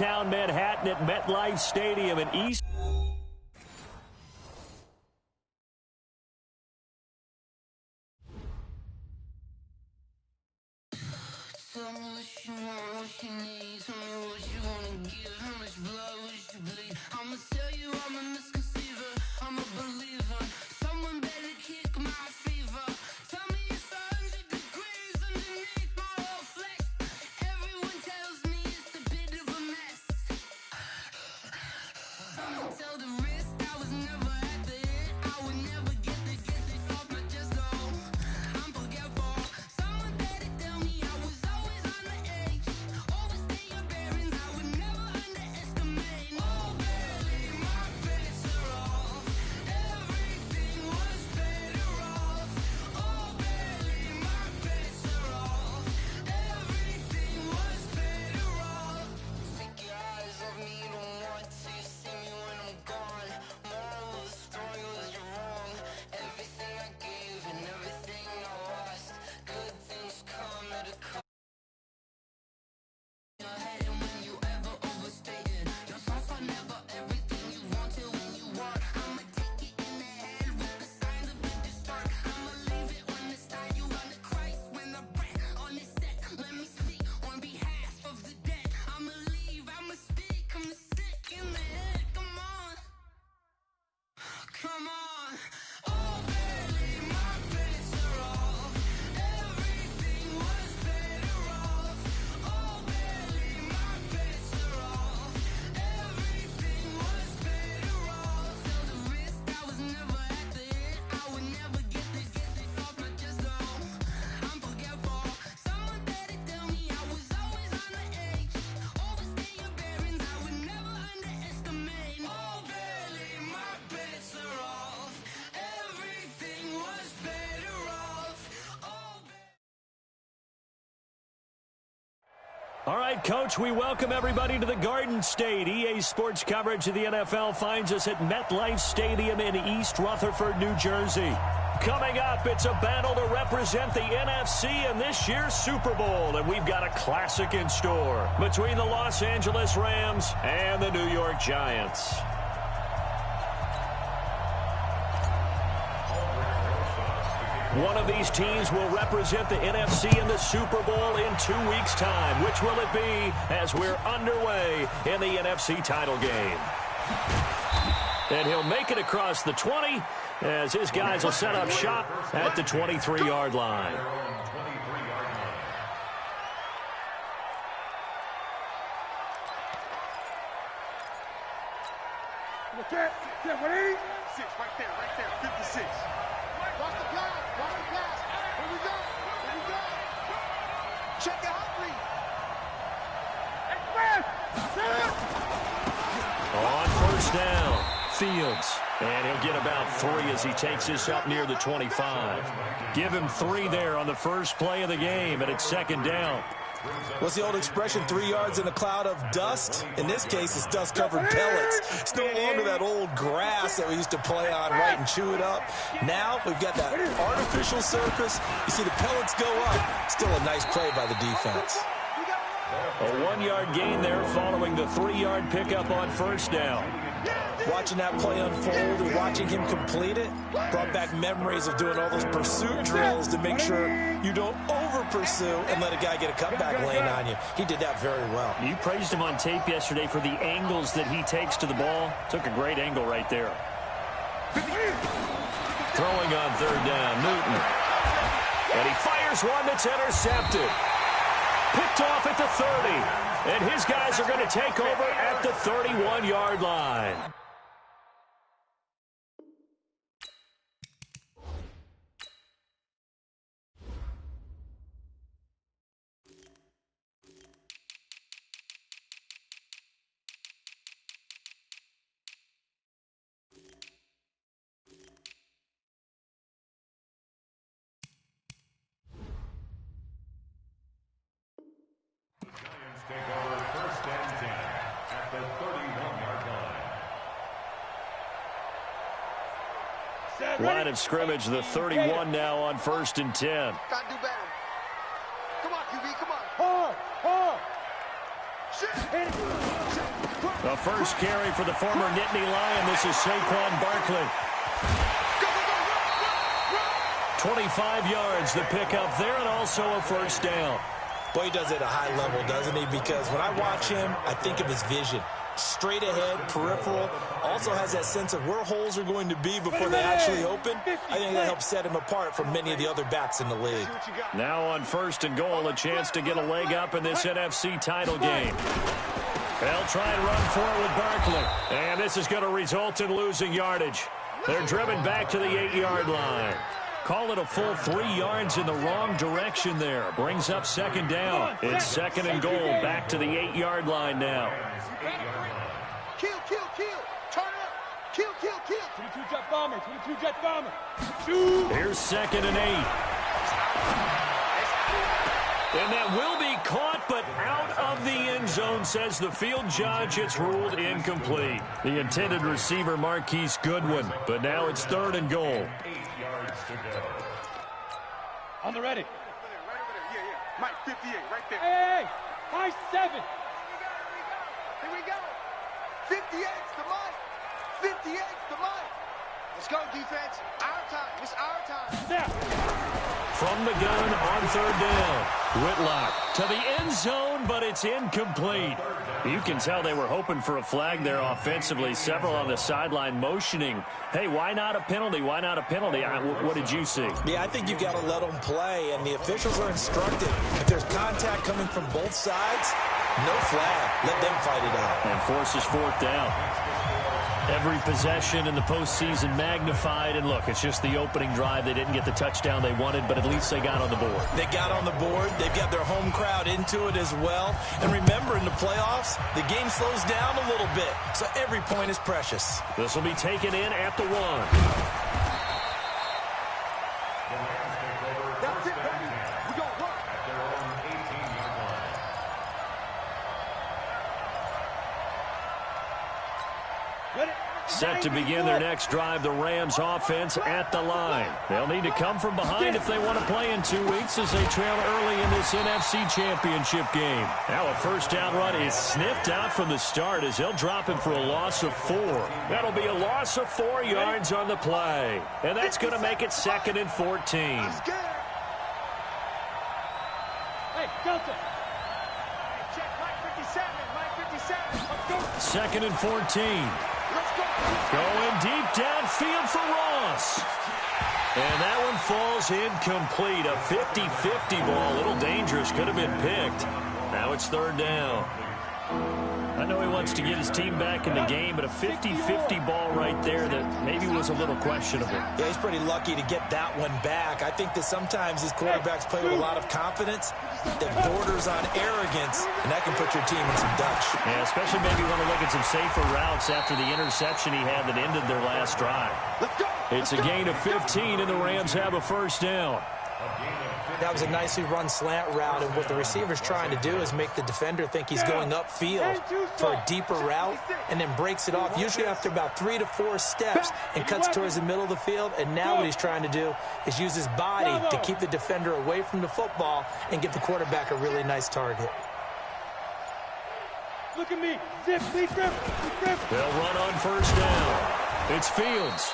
downtown Manhattan at MetLife Stadium in East. Tell me what you want, what you need. Tell me what you wanna give. How much blood would you bleed? I'ma tell you I'm a misconceiver. I'm a believer. Someone better kick my fever. Tell me it's 100 degrees underneath my whole flesh. Everyone tells me it's a bit of a mess. Someone tell the risk I was never at the hit. I would never get this off my chest. Oh, I'm forgetful. Someone better tell me I was always on the edge. Overstay your bearings, I would never underestimate. Oh, barely, my bets are off. Everything was better off. Oh, barely, my bets are off. Everything was better off. Take your eyes off me, you don't want to see me when I'm gone. Moral of the story was you're wrong. Everything I gave and everything I lost. Good things come at a cost. Your head and when you ever overstated. Your thoughts are never everything you wanted when you want. I'ma take it in the head with the signs of a distort. I'ma leave it on the side. You run the Christ when the breath on the set. Let me speak on behalf of the dead. I'ma leave, I'ma speak. I'm sick in the head. Come on. Come on. Oh, barely, my bets are off. Everything was better off. Oh, barely, my bets are off. Everything was better off. Tell the risk I was never at the hit. I would never get this off my chest. Oh, I'm forgetful. Someone better tell me I was always on the edge. Overstay your bearings, I would never underestimate. Oh, barely, my bets are off. Everything was better off. Oh, All right, Coach, we welcome everybody to the Garden State. EA Sports coverage of the NFL finds us at MetLife Stadium in East Rutherford, New Jersey. Coming up, it's a battle to represent the NFC in this year's Super Bowl, and we've got a classic in store between the Los Angeles Rams and the New York Giants. One of these teams will represent the NFC in the Super Bowl in 2 weeks' time. Which will it be as we're underway in the NFC title game? And he'll make it across the 20 as his guys will set up shop at the 23-yard line. Six, right there, 56. Watch the pass, Here we go. Check it out, On first down, Fields. And he'll get about 3 as he takes this up near the 25. Give him 3 there on the first play of the game, and it's second down. What's the old expression, 3 yards in a cloud of dust? In this case, it's dust-covered pellets. It's no longer that old grass that we used to play on, right, and chew it up. Now we've got that artificial surface. You see the pellets go up. Still a nice play by the defense. A 1-yard gain there following the 3-yard pickup on first down. Watching that play unfold and watching him complete it brought back memories of doing all those pursuit drills to make sure you don't over-pursue and let a guy get a cutback lane on you. He did that very well. You praised him on tape yesterday for the angles that he takes to the ball. Took a great angle right there. Throwing on third down, Newton. And he fires one that's intercepted. Picked off at the 30. And his guys are going to take over at the 31-yard line. Take over first and 10 at the 31-yard line. Line of scrimmage, the 31 now on first and 10. Gotta do better. Come on, QB, come on. Hard. Shit. The first carry for the former Nittany Lion. This is Saquon Barkley. 25 yards the pickup there, and also a first down. Boy, he does it at a high level, doesn't he? Because when I watch him, I think of his vision. Straight ahead, peripheral. Also has that sense of where holes are going to be before they actually open. I think that helps set him apart from many of the other backs in the league. Now on 1st and goal, a chance to get a leg up in this NFC title game. They'll try and run for it with Barkley. And this is going to result in losing yardage. They're driven back to the 8-yard line. Call it a full 3 yards in the wrong direction there. Brings up 2nd down. It's 2nd and goal. Back to the 8-yard line now. Kill. Turn up. Kill. 22 jet bomber. Shoot. Here's 2nd and 8. And that will be caught, but out of the end zone, says the field judge. It's ruled incomplete. The intended receiver, Marquise Goodwin. But now it's 3rd and goal. 8 yards to go. On the ready. Right over there. Yeah. Mike, 58, right there. Hey. High 7. Here we go. 58's the Mike. 58's the Mike. Let's go, defense. Our time. It's our time. Snap. From the gun on 3rd down. Whitlock to the end zone, but it's incomplete. You can tell they were hoping for a flag there offensively. Several on the sideline motioning, hey, why not a penalty? Why not a penalty? What did you see? Yeah, I think you've got to let them play, and the officials are instructed. If there's contact coming from both sides, no flag. Let them fight it out. And forces 4th down. Every possession in the postseason magnified. And look, it's just the opening drive. They didn't get the touchdown they wanted, but at least they got on the board. They got on the board. They've got their home crowd into it as well. And remember, in the playoffs, the game slows down a little bit, so every point is precious. This will be taken in at the 1. That's it, baby. We gonna work. At their own 18-yard line. Ready. Set to begin their next drive, the Rams offense at the line. They'll need to come from behind if they want to play in 2 weeks as they trail early in this NFC Championship game. Now a first down run is sniffed out from the start as they'll drop him for a loss of 4. That'll be a loss of 4 yards on the play. And that's going to make it 2nd and 14. Let's get it. Hey, Delta. Hey, check Mike 57. Mike 57. Let's go. 2nd and 14. Let's go. Going deep downfield for Ross. And that one falls incomplete. A 50-50 ball. A little dangerous. Could have been picked. Now it's 3rd down. I know he wants to get his team back in the game, but a 50-50 ball right there that maybe was a little questionable. Yeah, he's pretty lucky to get that one back. I think that sometimes these quarterbacks play with a lot of confidence that borders on arrogance, and that can put your team in some Dutch. Yeah, especially maybe want to look at some safer routes after the interception he had that ended their last drive. Let's go. It's a gain of 15, and the Rams have a first down. That was a nicely run slant route, and what the receiver's trying to do is make the defender think he's going upfield for a deeper route and then breaks it off, usually after about 3 to 4 steps, and cuts towards the middle of the field. And now what he's trying to do is use his body to keep the defender away from the football and give the quarterback a really nice target. Look at me. Zip, please grip. They'll run on first down. It's Fields.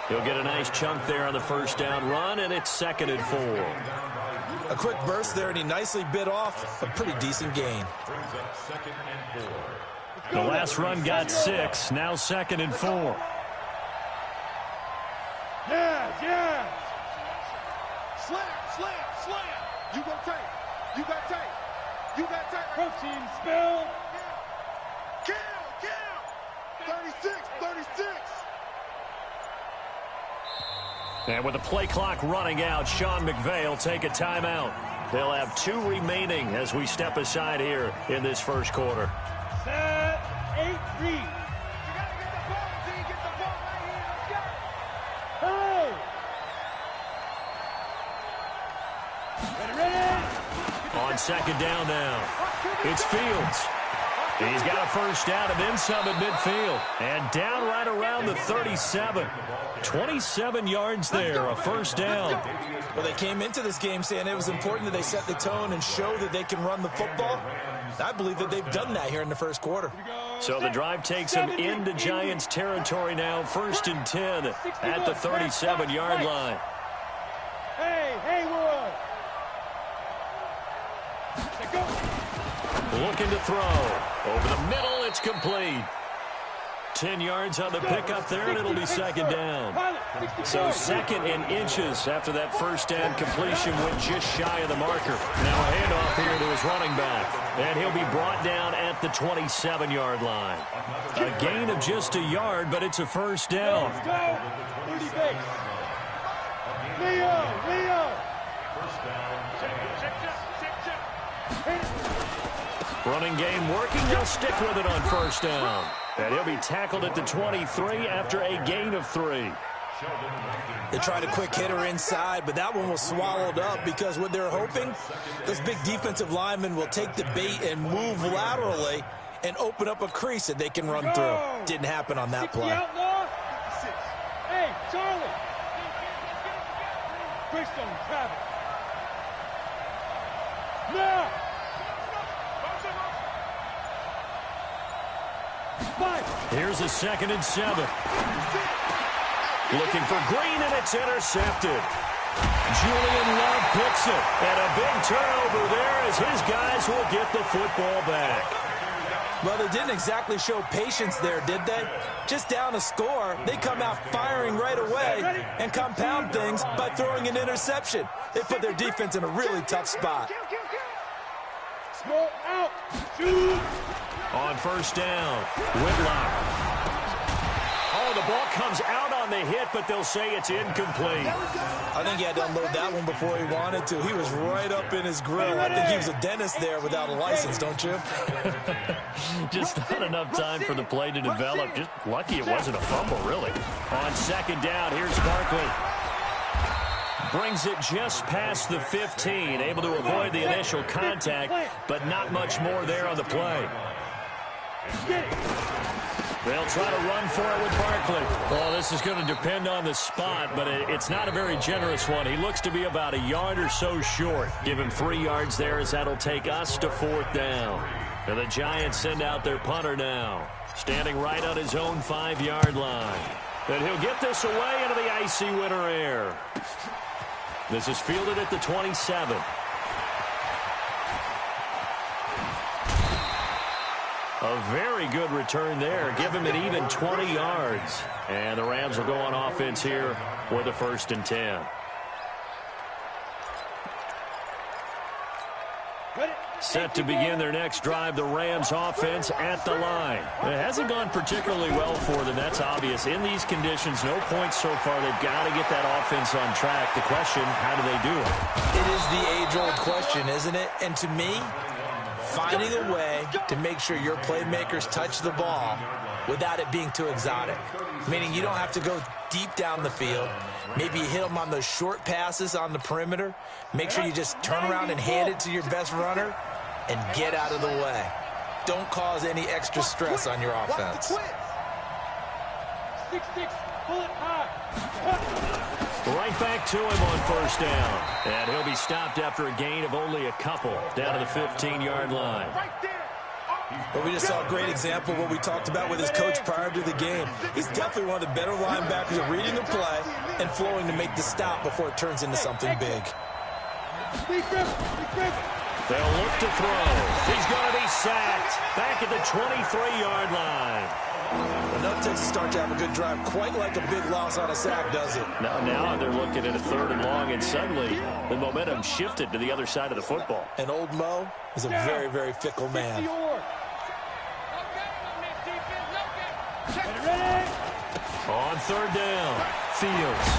He'll get a nice chunk there on the first down run, and it's 2nd and 4. A quick burst there, and he nicely bit off a pretty decent gain. Brings up 2nd and 4. The last run got 6. Now 2nd and 4. Yeah. Slam. You got tape. Protein spill. Kill. 36. And with the play clock running out, Sean McVay will take a timeout. They'll have 2 remaining as we step aside here in this first quarter. Set. 8-3. You gotta get the ball, Z. Get the ball right here. Let's go. Hey. Ready. On 2nd down now, it's Fields. He's got a first down and then some at midfield. And down right around the 37. 27 yards there, a first down. Well, they came into this game saying it was important that they set the tone and show that they can run the football. I believe that they've done that here in the first quarter. So the drive takes them into Giants territory now. 1st and 10 at the 37-yard line. Hey, Haywood. Looking to throw. Over the middle, it's complete. 10 yards on the pickup there, and it'll be 2nd down. So 2nd and inches after that first down completion went just shy of the marker. Now a handoff here to his running back. And he'll be brought down at the 27-yard line. A gain of just a yard, but it's a first down. Let's go. 30 base. Leo. First down. Running game working. They'll stick with it on first down. And he'll be tackled at the 23 after a gain of 3. They tried a quick hitter inside, but that one was swallowed up because what they're hoping, those big defensive linemen will take the bait and move laterally and open up a crease that they can run through. Didn't happen on that play. Hey, Charlie. Christian Travis. Now. Here's a 2nd and 7. Looking for Green, and it's intercepted. Julian Love picks it. And a big turnover there as his guys will get the football back. Well, they didn't exactly show patience there, did they? Just down a score, they come out firing right away and compound things by throwing an interception. They put their defense in a really tough spot. Smoke out. Shoot. On first down, Whitlock. Oh, the ball comes out on the hit, but they'll say it's incomplete. I think he had to unload that one before he wanted to. He was right up in his grill. I think he was a dentist there without a license, don't you? Just not enough time for the play to develop. Just lucky it wasn't a fumble, really. On 2nd down, here's Barkley. Brings it just past the 15, able to avoid the initial contact, but not much more there on the play. They'll try to run for it with Barkley. Well, this is going to depend on the spot, but it's not a very generous one. He looks to be about a yard or so short. Give him 3 yards there as that'll take us to 4th down. And the Giants send out their punter now, standing right on his own 5-yard line. And he'll get this away into the icy winter air. This is fielded at the 27. A very good return there. Give him an even 20 yards. And the Rams will go on offense here with a 1st and 10. Set to begin their next drive, the Rams offense at the line. It hasn't gone particularly well for them, that's obvious. In these conditions, no points so far. They've got to get that offense on track. The question, how do they do it? It is the age-old question, isn't it? And to me, finding a way to make sure your playmakers touch the ball without it being too exotic. Meaning you don't have to go deep down the field. Maybe you hit them on those short passes on the perimeter. Make sure you just turn around and hand it to your best runner and get out of the way. Don't cause any extra stress on your offense. 6-6, pull it high. Right back to him on first down. And he'll be stopped after a gain of only a couple down to the 15-yard line. But we just saw a great example of what we talked about with his coach prior to the game. He's definitely one of the better linebackers at reading the play and flowing to make the stop before it turns into something big. They'll look to throw. He's going to be sacked back at the 23-yard line. And that takes a start to have a good drive, quite like a big loss on a sack, does it? Now they're looking at a 3rd and long, and suddenly the momentum shifted to the other side of the football. And old Mo is a very, very fickle man. On 3rd down, Fields.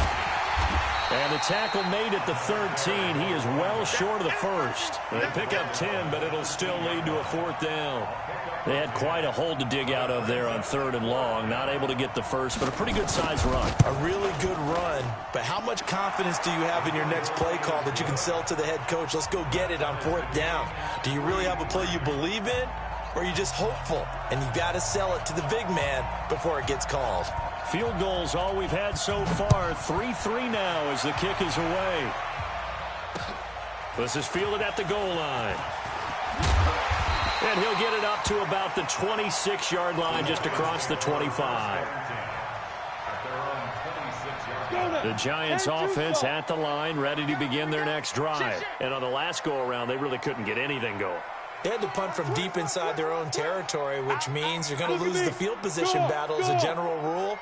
And the tackle made at the 13. He is well short of the first. They pick up 10, but it'll still lead to a 4th down. They had quite a hole to dig out of there on 3rd and long. Not able to get the first, but a pretty good-sized run. A really good run, but how much confidence do you have in your next play call that you can sell to the head coach? Let's go get it on 4th down. Do you really have a play you believe in, or are you just hopeful? And you've got to sell it to the big man before it gets called. Field goals all we've had so far. 3-3 now as the kick is away. This is fielded at the goal line. And he'll get it up to about the 26-yard line, just across the 25. The Giants offense at the line, ready to begin their next drive. And on the last go-around, they really couldn't get anything going. They had to punt from deep inside their own territory, which means you're going to lose the field position battle as a general rule.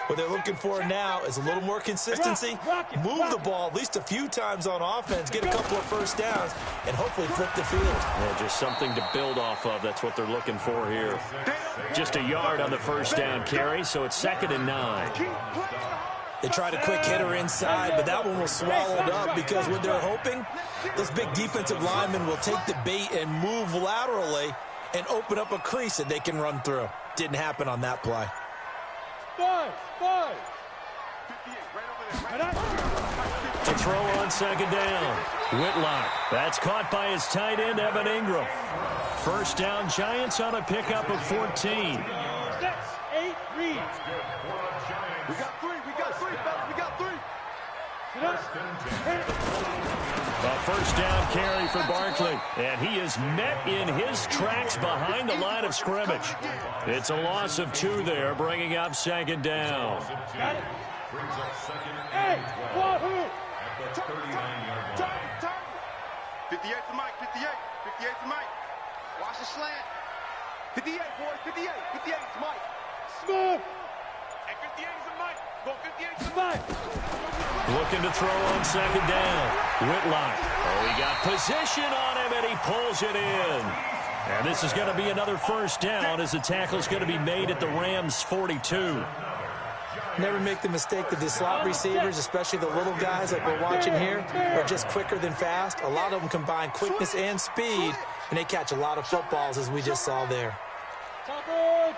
What they're looking for now is a little more consistency, move the ball at least a few times on offense, get a couple of first downs, and hopefully flip the field. Yeah, just something to build off of. That's what they're looking for here. Just a yard on the first down carry, so it's 2nd and 9. They tried a quick hitter inside, but that one was swallowed up because what they're hoping, those big defensive linemen will take the bait and move laterally and open up a crease that they can run through. Didn't happen on that play. 5. To throw on 2nd down. Whitlock. That's caught by his tight end, Evan Ingram. First down, Giants on a pickup of 14. 6, 8, read. We got three, fellas. We got three. Sit up. A first down carry for Barkley. And he is met in his tracks behind the line of scrimmage. It's a loss of 2 there, bringing up 2nd down. Got it. Hey, Wahoo! At the 39-yard line. Turn. 58 to Mike, 58 to Mike. Watch the slant. 58, boys, 58 to Mike. Smooth. And 58 is to Mike. Go 58 to Mike. Looking to throw on 2nd down. Whitlock. Oh, he got position on him, and he pulls it in. And this is going to be another first down as the tackle's going to be made at the Rams' 42. Never make the mistake that the slot receivers, especially the little guys like we're watching here, are just quicker than fast. A lot of them combine quickness and speed, and they catch a lot of footballs, as we just saw there. Topper!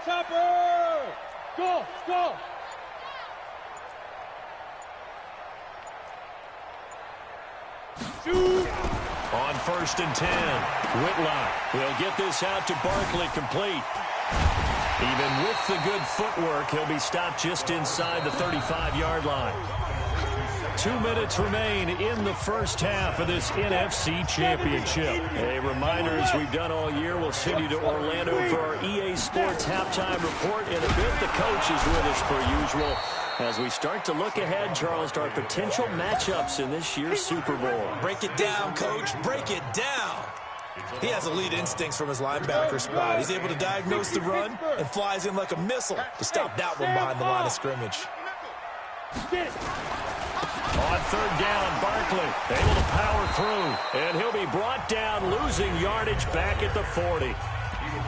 Go! Shoot! On 1st and 10, Whitlock will get this out to Barkley, complete. Even with the good footwork, he'll be stopped just inside the 35-yard line. 2 minutes remain in the first half of this NFC Championship. A reminder, as we've done all year, we'll send you to Orlando for our EA Sports halftime report. In a bit, the coach is with us per usual as we start to look ahead, Charles, to our potential matchups in this year's Super Bowl. Break it down, Coach. Break it down. He has elite instincts from his linebacker spot. He's able to diagnose the run and flies in like a missile to stop that one behind the line of scrimmage. On 3rd down, Barkley able to power through, and he'll be brought down, losing yardage back at the 40.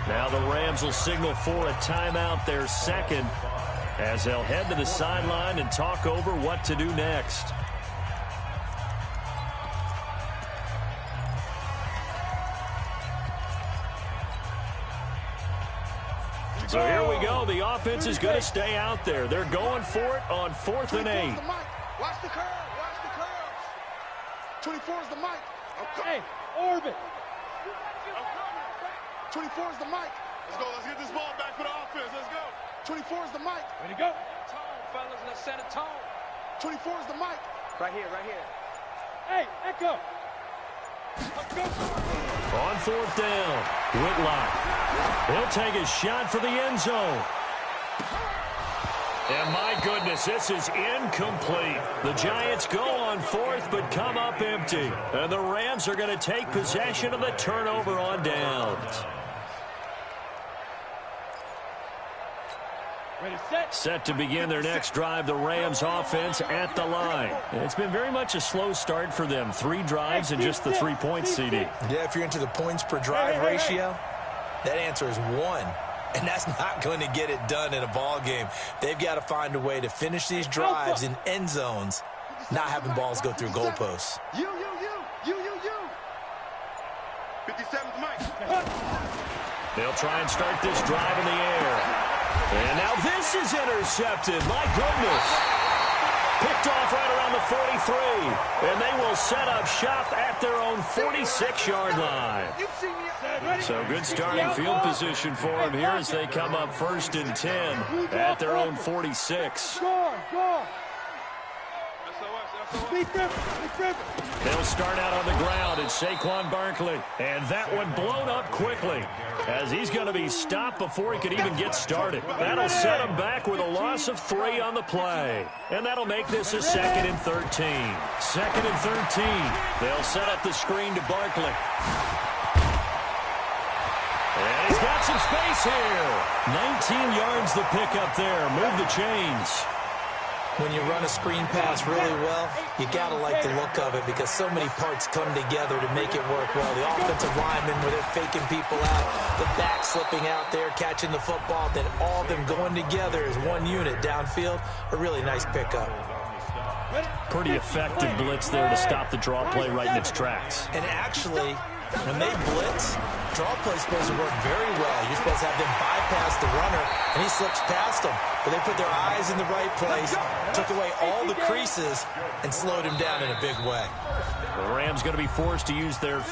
Now the Rams will signal for a timeout, their 2nd, as they'll head to the sideline and talk over what to do next. So here we go. The offense is going to stay out there. They're going for it on 4th and 8. Watch the curve. 24 is the mic. Hey, orbit. 24 is the mic. Let's get this ball back for the offense. Let's go. 24 is the mic. Way to go. Tone, fellas. Let's set a tone. 24 is the mic. Right here. Hey, Echo. On 4th down, Whitlock. He'll take a shot for the end zone. And my goodness, this is incomplete. The Giants go on 4th, but come up empty. And the Rams are going to take possession of the turnover on downs. Ready, set. Set to begin their next drive, the Rams offense at the line. And it's been very much a slow start for them. 3 drives and just the 3 points, CD. Yeah, if you're into the points per drive ratio, that answer is 1. And that's not going to get it done in a ball game. They've got to find a way to finish these drives in end zones, not having balls go through goalposts. You. 57's Mike. They'll try and start this drive in the air. And now this is intercepted. My goodness. Picked off right around the 43. And they will set up shop at their own 46-yard line. So good starting field position for them here as they come up 1st and 10 at their own 46. Go. SOS. They'll start out on the ground. It's Saquon Barkley. And that one blown up quickly as he's going to be stopped before he could even get started. That'll set him back with a loss of 3 on the play. And that'll make this a 2nd and 13. 2nd and 13. They'll set up the screen to Barkley. And he's got some space here. 19 yards the pickup there. Move the chains. When you run a screen pass really well, you got to like the look of it because so many parts come together to make it work well. The offensive linemen, where they're faking people out, the back slipping out there, catching the football, then all of them going together as one unit downfield. A really nice pickup. Pretty effective blitz there to stop the draw play right in its tracks. And actually, when they blitz, draw play's supposed to work very well. You're supposed to have them bypass the runner, and he slips past them. But they put their eyes in the right place, took away all the creases, and slowed him down in a big way. The Rams going to be forced to use their...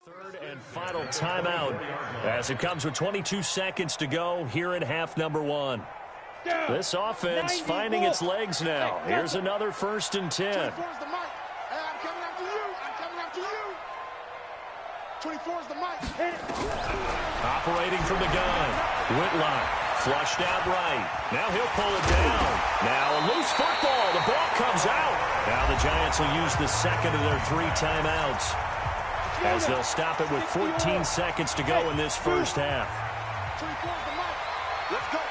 Third and final timeout as it comes with 22 seconds to go here in half number 1. This offense finding its legs now. Here's another 1st and 10. 24's the mic. Hey, I'm coming after you. I'm coming after you. 24's the mic. Operating from the gun. Whitlock flushed out right. Now he'll pull it down. Now a loose football. The ball comes out. Now the Giants will use the 2nd of their 3 timeouts, as they'll stop it with 14 seconds to go in this first half. 24's the mic. Let's go, B.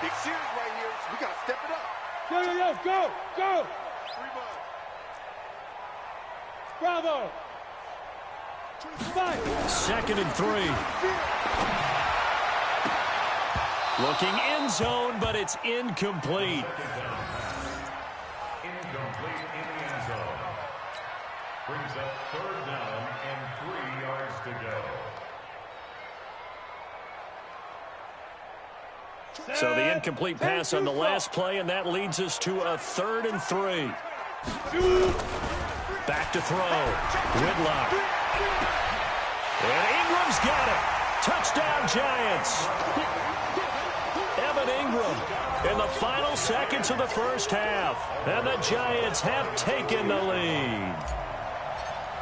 Big series right here. So we got to step it up. Go. 3 balls. Bravo. 2nd and 3. Looking end zone, but it's incomplete. Incomplete in the end zone. Brings up 3rd down and 3 yards to go. So the incomplete pass on the last play, and that leads us to a 3rd and 3. Back to throw. Whitlock. And Ingram's got it. Touchdown, Giants. Evan Ingram in the final seconds of the first half. And the Giants have taken the lead.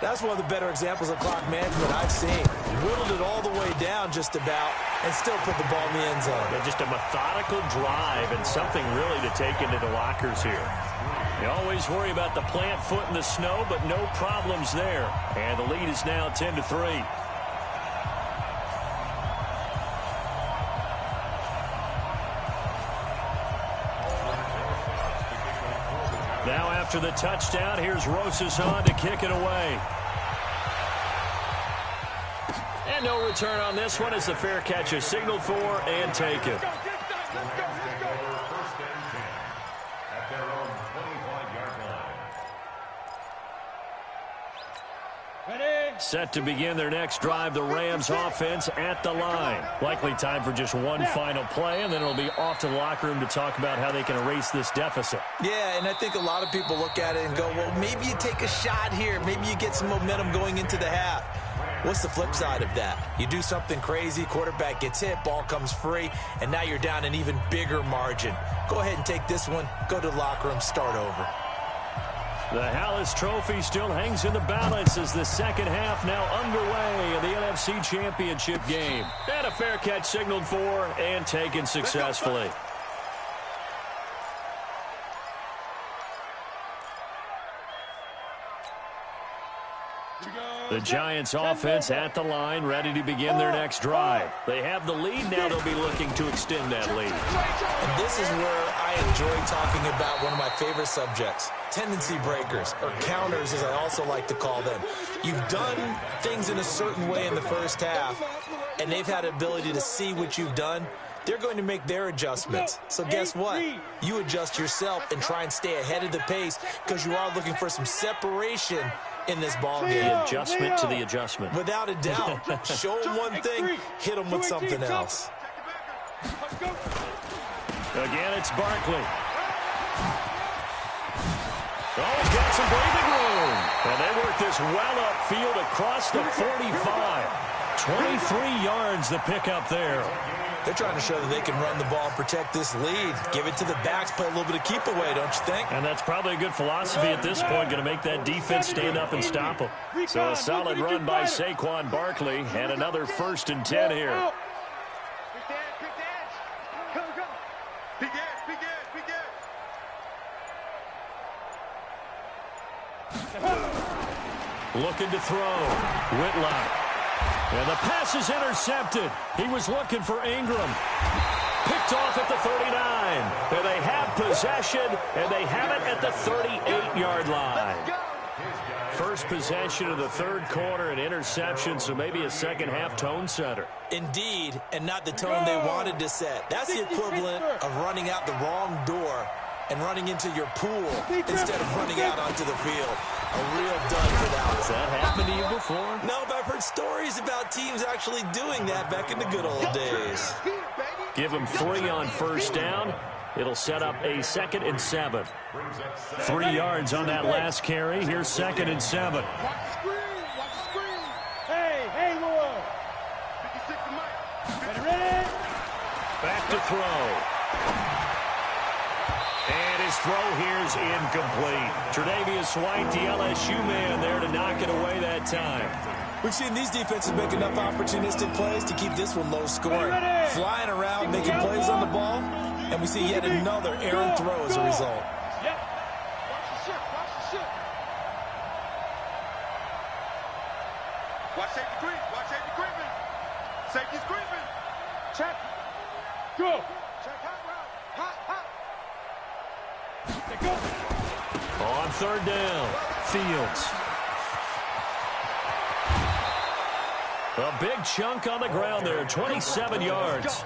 That's one of the better examples of clock management I've seen. Whittled it all the way down just about and still put the ball in the end zone. Yeah, just a methodical drive and something really to take into the lockers here. You always worry about the plant foot in the snow, but no problems there. And the lead is now 10-3. Now after the touchdown, here's Rosas on to kick it away. And no return on this one as the fair catch is signaled for and taken. At their own 25-yard line. Set to begin their next drive, the Rams offense at the line. Likely time for just one final play, and then it'll be off to the locker room to talk about how they can erase this deficit. Yeah, and I think a lot of people look at it and go, well, maybe you take a shot here. Maybe you get some momentum going into the half. What's the flip side of that? You do something crazy, quarterback gets hit, ball comes free, and now you're down an even bigger margin. Go ahead and take this one, go to the locker room, start over. The Hallis Trophy still hangs in the balance as the second half now underway in the NFC Championship game. And a fair catch signaled for and taken successfully. The Giants offense at the line, ready to begin their next drive. They have the lead now. They'll be looking to extend that lead. And this is where I enjoy talking about one of my favorite subjects, tendency breakers, or counters as I also like to call them. You've done things in a certain way in the first half, and they've had the ability to see what you've done. They're going to make their adjustments. So guess what? You adjust yourself and try and stay ahead of the pace because you are looking for some separation in this ball game. The adjustment to the adjustment. Without a doubt. Show them one thing, hit them with something else. Again, it's Barkley. Oh, he's got some breathing room. And they work this well upfield across the 45. 23 yards the pickup there. They're trying to show that they can run the ball and protect this lead. Give it to the backs, play a little bit of keep away, don't you think? And that's probably a good philosophy at this point, going to make that defense stand up and stop them. So a solid run by Saquon Barkley, and another 1st and 10 here. Big dance, big dance. Go, go. Big dance, big dance, big dance. Looking to throw. Whitlock. And the pass is intercepted. He was looking for Ingram. Picked off at the 39. And they have possession, and they have it at the 38-yard line. First possession of the third quarter, an interception, so maybe a second-half tone setter. Indeed, and not the tone they wanted to set. That's the equivalent of running out the wrong door and running into your pool instead of running out onto the field. A real dud for that one. Has that happened to you before? No, but I've heard stories about teams actually doing that back in the good old days. Give him 3 on first down. It'll set up a 2nd and 7. 3 yards on that last carry. Here's 2nd and 7. Watch the screen, watch the screen. Hey, Lord. 56 to Mike. Ready? Back to throw. And his throw here's incomplete. Tre'Davious White, the LSU man, there to knock it away that time. We've seen these defenses make enough opportunistic plays to keep this one low scoring. Flying around, making plays on the ball, and we see yet another errant throw as a result. Yep. Watch the ship, watch the ship. Watch safety creep, watch safety creeping. Safety's creeping. Check. Go. Check hot route. Hot, hot. Go. On 3rd down, Fields. A big chunk on the ground there, 27 yards.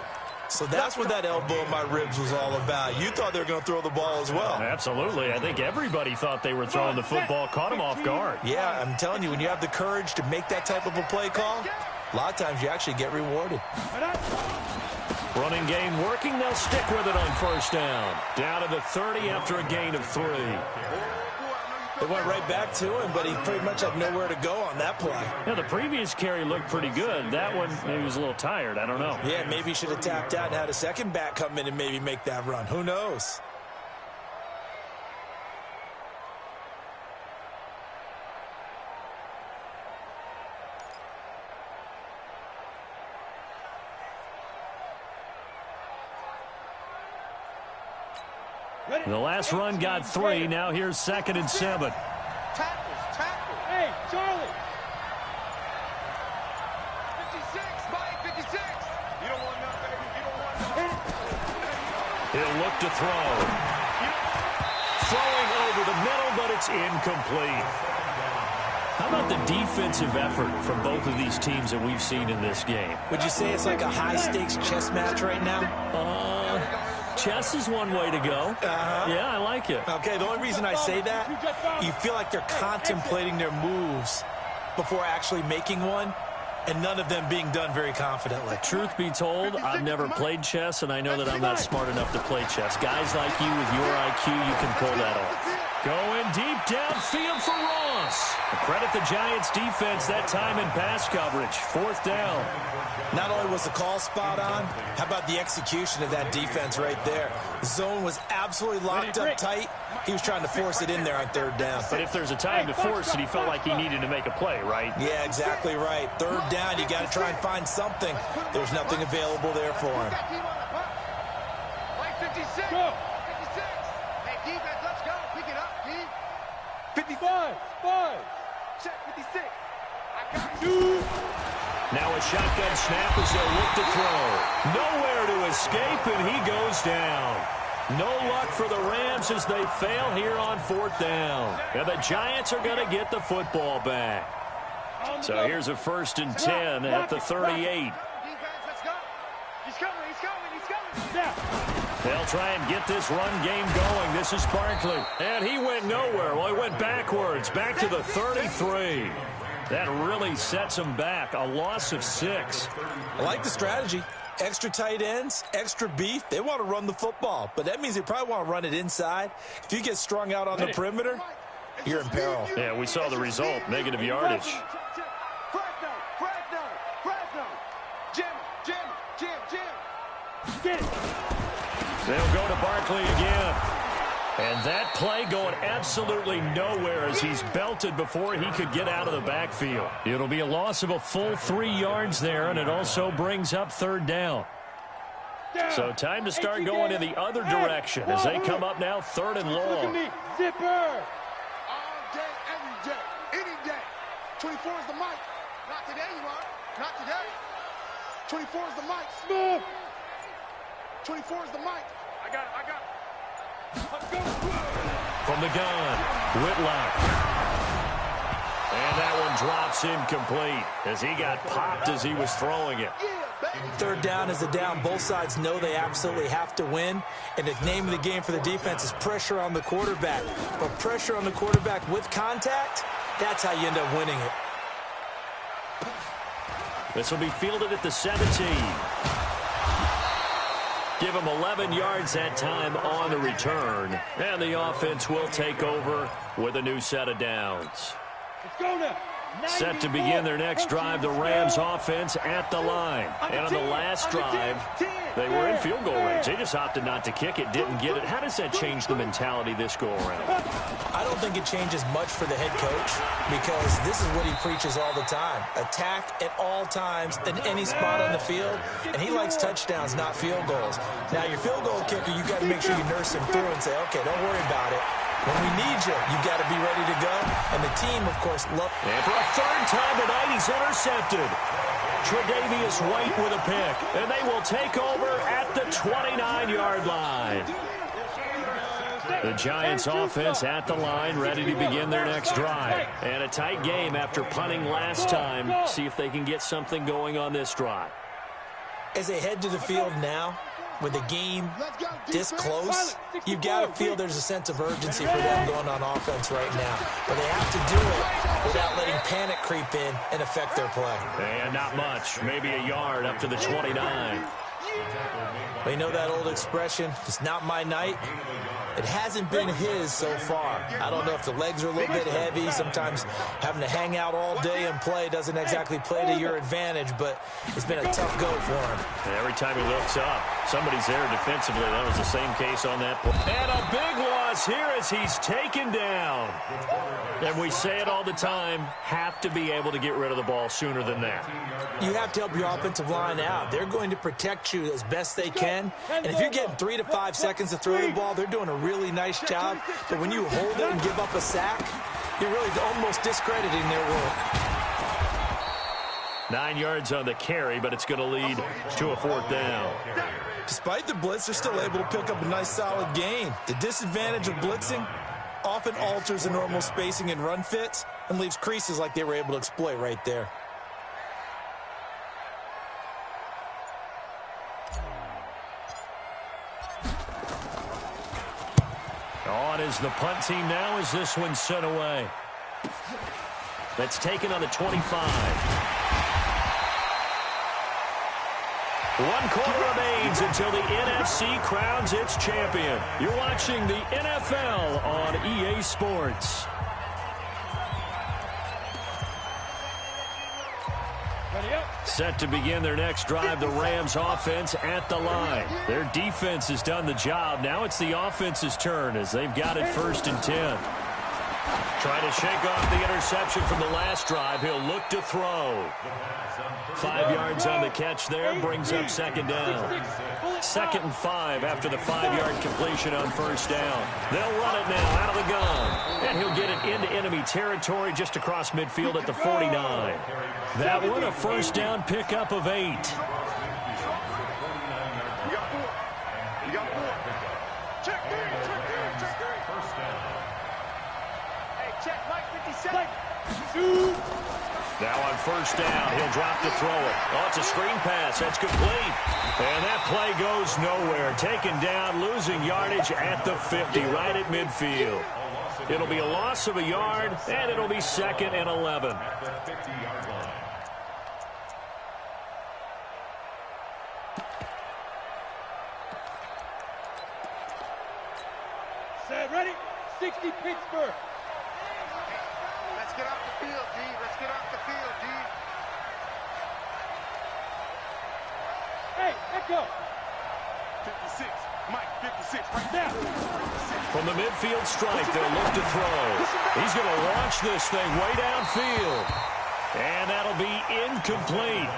So that's what that elbow in my ribs was all about. You thought they were going to throw the ball as well. Absolutely. I think everybody thought they were throwing the football, caught him off guard. Yeah, I'm telling you, when you have the courage to make that type of a play call, a lot of times you actually get rewarded. Running game working. They'll stick with it on first down. Down to the 30 after a gain of 3. They went right back to him, but he pretty much had nowhere to go on that play. Yeah, the previous carry looked pretty good. That one, maybe he was a little tired. I don't know. Yeah, maybe he should have tapped out and had a second back come in and maybe make that run. Who knows? The last run got 3. Now here's 2nd and 7. Tackles, tackles. Hey, Charlie. 56, Mike, 56. You don't want none, baby. You don't want none. He'll look to throw. Throwing over the middle, but it's incomplete. How about the defensive effort from both of these teams that we've seen in this game? Would you say it's like a high-stakes chess match right now? Chess is one way to go. Yeah, I like it. Okay, the only reason I say that, you feel like they're contemplating their moves before actually making one, and none of them being done very confidently. Truth be told, I've never played chess, and I know that I'm not smart enough to play chess. Guys like you with your IQ, you can pull that off. Going deep downfield for Ross. Credit the Giants defense that time in pass coverage. 4th down. Not only was the call spot on, how about the execution of that defense right there? The zone was absolutely locked up tight. He was trying to force it in there on 3rd down. But if there's a time to force it, he felt like he needed to make a play, right? Yeah, exactly right. 3rd down, you got to try and find something. There's nothing available there for him. Mike, 56. Go. 56. Hey, defense, let's go. Pick it up, D. 55. 5. Check 56. I got 2. Now a shotgun snap as they'll look to throw. Nowhere to escape, and he goes down. No luck for the Rams as they fail here on 4th down. And the Giants are going to get the football back. So here's a 1st and 10 at the 38. Defense, let's go. He's coming, he's coming, he's coming. Yeah. They'll try and get this run game going. This is Barkley. And he went nowhere. Well, he went backwards, back to the 33. That really sets him back. A loss of 6. I like the strategy. Extra tight ends, extra beef. They want to run the football, but that means they probably want to run it inside. If you get strung out on the perimeter, you're in peril. Yeah, we saw the result. Negative yardage. Fresno. Jim. Get it. They'll go to Barkley again. And that play going absolutely nowhere as he's belted before he could get out of the backfield. It'll be a loss of a full 3 yards there, and it also brings up 3rd down. So time to start going in the other direction as they come up now 3rd and Look at long. me. Zipper. All day, every day, any day. 24 is the mic. Not today, you are. Not today. 24 is the mic. Smooth. 24 is the mic. I got it. Let's go. From the gun, Whitlock. And that one drops incomplete as he got popped as he was throwing it. Yeah, baby. 3rd down is a down. Both sides know they absolutely have to win. And the name of the game for the defense is pressure on the quarterback. But pressure on the quarterback with contact, that's how you end up winning it. This will be fielded at the 17. Give him 11 yards that time on the return. And the offense will take over with a new set of downs. Let's go now. Set to begin their next drive, the Rams offense at the line. And on the last drive, they were in field goal range. They just opted not to kick it, didn't get it. How does that change the mentality this go-around? I don't think it changes much for the head coach because this is what he preaches all the time. Attack at all times in any spot on the field, and he likes touchdowns, not field goals. Now, your field goal kicker, you got to make sure you nurse him through and say, okay, don't worry about it. When we need you, you got to be ready to go. And the team, of course, love. And for a 3rd time tonight, he's intercepted. Tre'Davious White with a pick. And they will take over at the 29-yard line. The Giants offense at the line, ready to begin their next drive. And a tight game after punting last time. See if they can get something going on this drive. As they head to the field now, with the game this close, you've got to feel there's a sense of urgency for them going on offense right now. But they have to do it without letting panic creep in and affect their play. And not much, maybe a yard up to the 29. They know that old expression, it's not my night. It hasn't been his so far. I don't know if the legs are a little bit heavy. Sometimes having to hang out all day and play doesn't exactly play to your advantage, but it's been a tough go for him. And every time he looks up, somebody's there defensively. That was the same case on that play. And a big loss here as he's taken down. And we say it all the time, have to be able to get rid of the ball sooner than that. You have to help your offensive line out. They're going to protect you as best they can. And if you're getting 3 to 5 seconds to throw the ball, they're doing a really nice job. But when you hold it and give up a sack, you're really almost discrediting their work. 9 yards on the carry, but it's going to lead to a 4th down. Despite the blitz, they're still able to pick up a nice solid gain. The disadvantage of blitzing often alters the normal spacing and run fits and leaves creases like they were able to exploit right there. On is the punt team now as this one's sent away. That's taken on the 25. 1 quarter remains until the NFC crowns its champion. You're watching the NFL on EA Sports. Ready up. Set to begin their next drive, the Rams offense at the line. Their defense has done the job. Now it's the offense's turn as they've got it 1st and 10. Trying to shake off the interception from the last drive. He'll look to throw. 5 yards on the catch there, brings up 2nd down. 2nd and 5 after the 5-yard completion on 1st down. They'll run it now out of the gun. And he'll get it into enemy territory just across midfield at the 49. That one a 1st down pickup of 8. Play. Shoot. Now on first down, he'll drop to throw it. Oh, it's a screen pass. That's complete. And that play goes nowhere. Taken down, losing yardage at the 50, right at midfield. It'll be a loss of a yard, and it'll be 2nd and 11. At the 50-yard line. Set, ready? 60 Pittsburgh. Let's get off the field, D. Let's get off the field, D. Hey, echo. 56. Mike, 56. Right Now. From the midfield strike, they'll look to throw. He's going to launch this thing way downfield. And that'll be incomplete.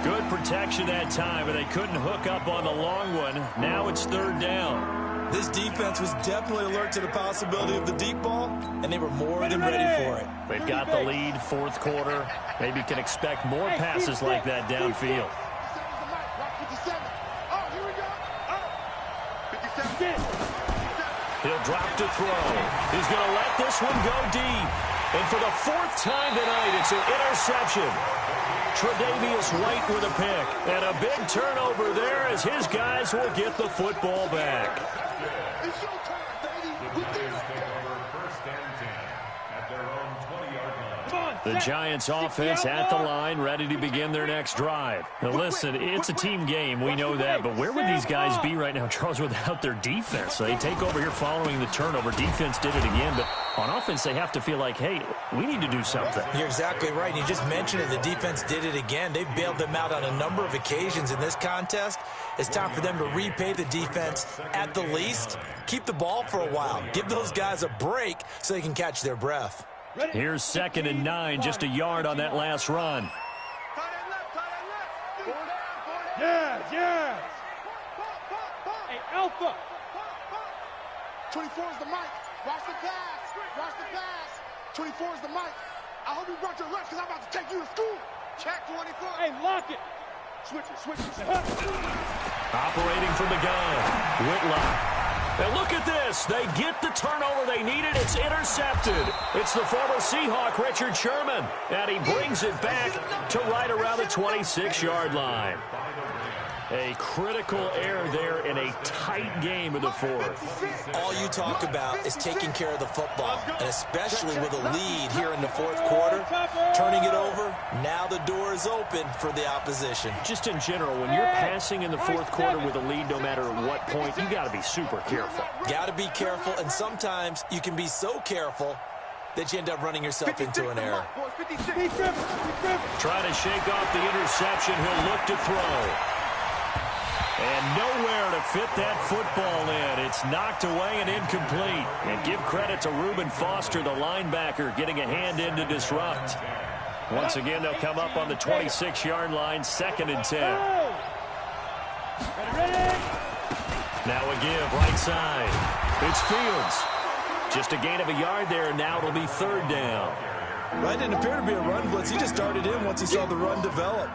Good protection that time, but they couldn't hook up on the long one. Now it's 3rd down. This defense was definitely alert to the possibility of the deep ball, and they were more than ready for it. They've got the lead, 4th quarter. Maybe can expect more passes like that downfield. 57. Oh, here we go. Oh. 57. He'll drop to throw. He's going to let this one go deep. And for the 4th time tonight, it's an interception. Tre'Davious White with a pick. And a big turnover there as his guys will get the football back. It's your turn, baby. The Giants take over 1st and 10 at their own 20-yard line. The Giants offense at the line, ready to begin their next drive. Now listen, it's a team game, we know that, but where would these guys be right now, Charles, without their defense? They take over here following the turnover. Defense did it again, but on offense they have to feel like, hey, we need to do something. You're exactly right. You just mentioned it. The defense did it again. They've bailed them out on a number of occasions in this contest. It's time for them to repay the defense at the least. Keep the ball for a while. Give those guys a break so they can catch their breath. Here's 2nd and 9, just a yard on that last run. Yes. Hey, Alpha. 24 is the mic. Watch the pass. Watch the pass. 24 is the mic. I hope you brought your lunch because I'm about to take you to school. Check 24. Hey, lock it. Switch it. Operating from the gun, Whitlock. And look at this. They get the turnover they needed. It's intercepted. It's the former Seahawk, Richard Sherman. And he brings it back to right around the 26-yard line. A critical error there in a tight game in the 4th. All you talk about is taking care of the football, and especially with a lead here in the 4th quarter, turning it over, now the door is open for the opposition. Just in general, when you're passing in the 4th quarter with a lead, no matter what point, you got to be super careful. Got to be careful, and sometimes you can be so careful that you end up running yourself into an error. Trying to shake off the interception, he'll look to throw. And nowhere to fit that football in. It's knocked away and incomplete. And give credit to Reuben Foster, the linebacker, getting a hand in to disrupt. Once again, they'll come up on the 26-yard line, 2nd and 10. Now a give, right side. It's Fields. Just a gain of a yard there, and now it'll be 3rd down. Right, didn't appear to be a run blitz. He just started in once he saw the run develop.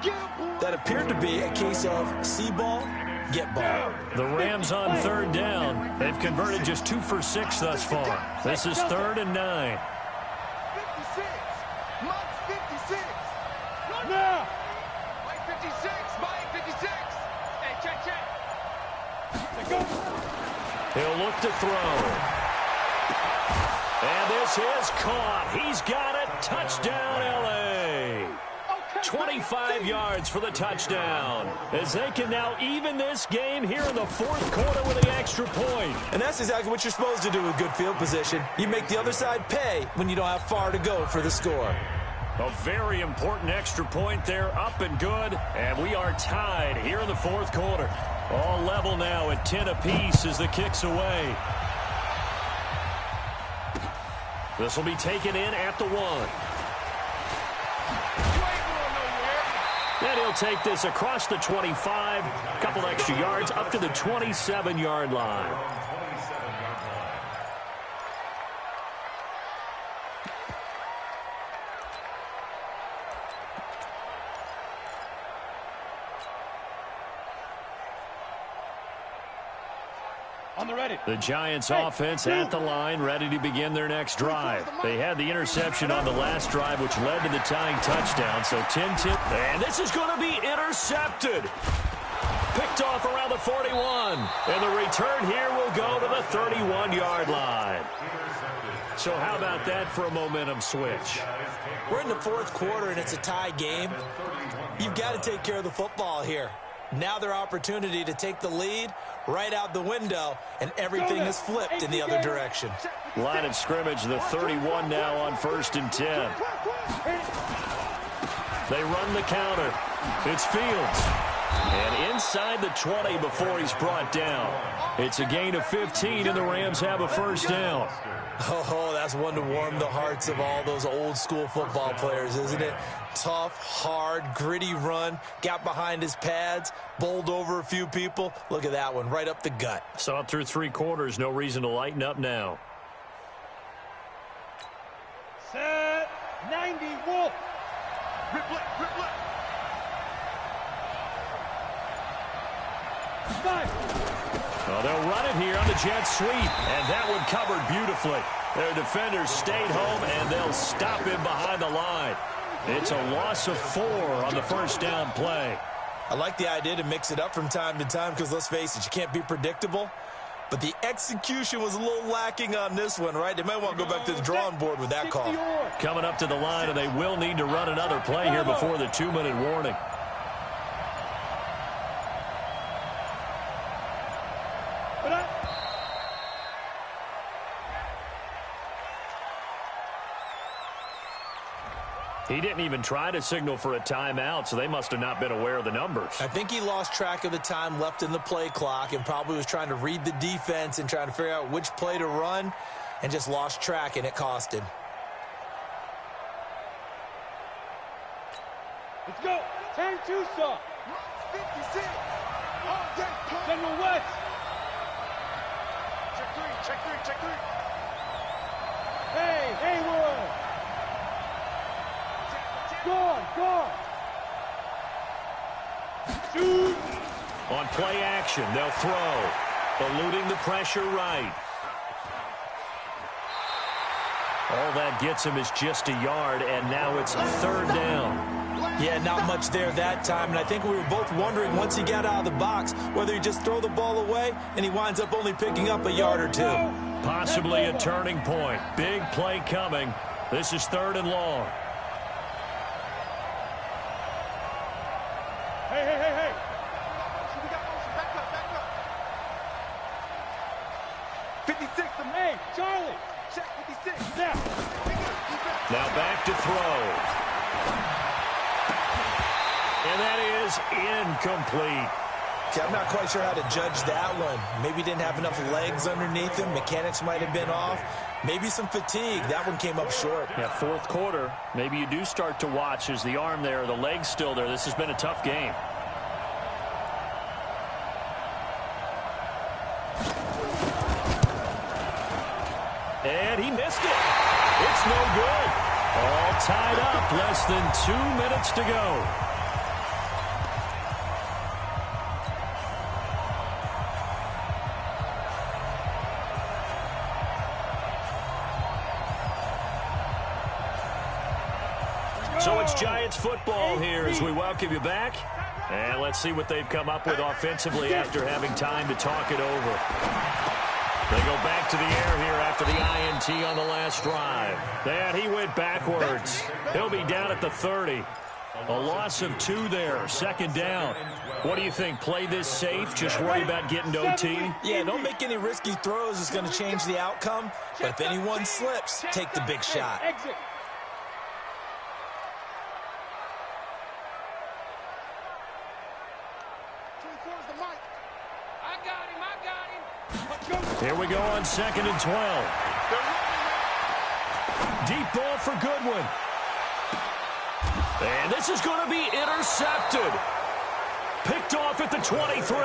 That appeared to be a case of see ball, get ball. The Rams on 3rd down. They've converted just 2 for 6 thus far. This is 3rd and 9. 56. Mike 56. Now. Mike 56. Mike 56. Hey, check. Go. He'll look to throw. And this is caught. He's got it. Touchdown, L.A. 25 yards for the touchdown. As they can now even this game here in the 4th quarter with an extra point. And that's exactly what you're supposed to do with good field position. You make the other side pay when you don't have far to go for the score. A very important extra point there, up and good. And we are tied here in the 4th quarter. All level now at 10 apiece as the kick's away. This will be taken in at the 1. And he'll take this across the 25, a couple extra yards up to the 27-yard line. On the ready. The Giants offense at the line, ready to begin their next drive. They had the interception on the last drive, which led to the tying touchdown. So 10-10. And this is going to be intercepted. Picked off around the 41. And the return here will go to the 31-yard line. So how about that for a momentum switch? We're in the fourth quarter, and it's a tie game. You've got to take care of the football here. Now their opportunity to take the lead right out the window, and everything is flipped in the other direction. Line of scrimmage, the 31 now on 1st and 10. They run the counter. It's Fields. And inside the 20 before he's brought down. It's a gain of 15, and the Rams have a first down. Oh, that's one to warm the hearts of all those old school football players, isn't it? Tough, hard, gritty run, got behind his pads, bowled over a few people. Look at that one, right up the gut. Saw it through 3 quarters, no reason to lighten up now. Set. 90, Wolf. Rip left, rip left. 5. Well, they'll run it here on the jet sweep, and that one covered beautifully. Their defenders stayed home, and they'll stop him behind the line. It's a loss of 4 on the first down play. I like the idea to mix it up from time to time because, let's face it, you can't be predictable. But the execution was a little lacking on this one, right? They might want to go back to the drawing board with that call. Coming up to the line, and they will need to run another play here before the 2-minute warning. He didn't even try to signal for a timeout, so they must have not been aware of the numbers. I think he lost track of the time left in the play clock and probably was trying to read the defense and trying to figure out which play to run and just lost track, and it cost him. Let's go. Turn 2, sir. 56. All day, punt. General West. Check 3, check 3, check 3. Hey, Haywood. Gone. Shoot. On play action, they'll throw. Eluding the pressure right. All that gets him is just a yard, and now it's 3rd down. Yeah, not much there that time, and I think we were both wondering once he got out of the box whether he just throw the ball away and he winds up only picking up a yard or 2. Possibly a turning point. Big play coming. This is 3rd and long. Hey. We got motion. Back up. 56. Hey, Charlie. Check 56. Now. Now back to throw. And that is incomplete. See, I'm not quite sure how to judge that one. Maybe he didn't have enough legs underneath him. Mechanics might have been off. Maybe some fatigue. That one came up short. Yeah, 4th quarter. Maybe you do start to watch. Is the arm there, the leg's still there? This has been a tough game. And he missed it. It's no good. All tied up. Less than 2 minutes to go. So it's Giants football here as we welcome you back. And let's see what they've come up with offensively after having time to talk it over. They go back to the air here after the INT on the last drive. And he went backwards. He'll be down at the 30. A loss of 2 there, 2nd down. What do you think? Play this safe? Just worry about getting to OT? Yeah, don't make any risky throws. It's going to change the outcome. But if anyone slips, take the big shot. Exit. Here we go on 2nd and 12. Deep ball for Goodwin. And this is going to be intercepted. Picked off at the 23.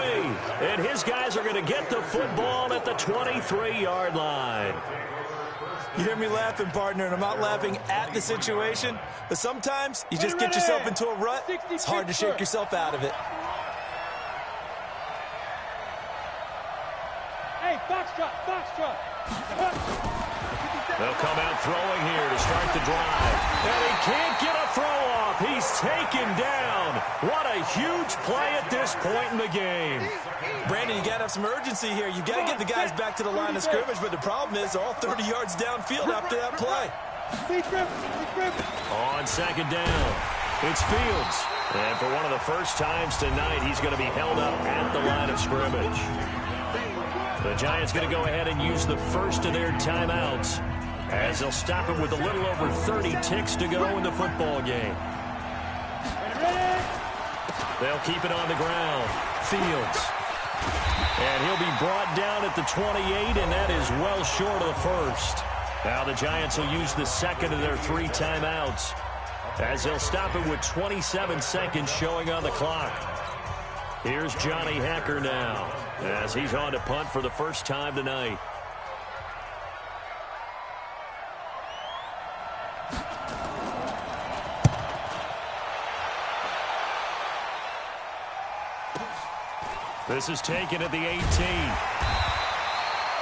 And his guys are going to get the football at the 23-yard line. You hear me laughing, partner, and I'm not laughing at the situation. But sometimes you just get yourself into a rut. It's hard to shake yourself out of it. Hey, Foxtrot. They'll come out throwing here to start the drive. And he can't get a throw off. He's taken down. What a huge play at this point in the game. Brandon, you got to have some urgency here. You got to get the guys back to the line of scrimmage, but the problem is they're all 30 yards downfield after that play. On second down, it's Fields. And for one of the first times tonight, he's going to be held up at the line of scrimmage. The Giants going to go ahead and use the first of their timeouts as they'll stop him with a little over 30 ticks to go in the football game. They'll keep it on the ground. Fields. And he'll be brought down at the 28, and that is well short of the first. Now the Giants will use the second of their 3 timeouts as they'll stop it with 27 seconds showing on the clock. Here's Johnny Hekker now as he's on to punt for the first time tonight. This is taken at the 18.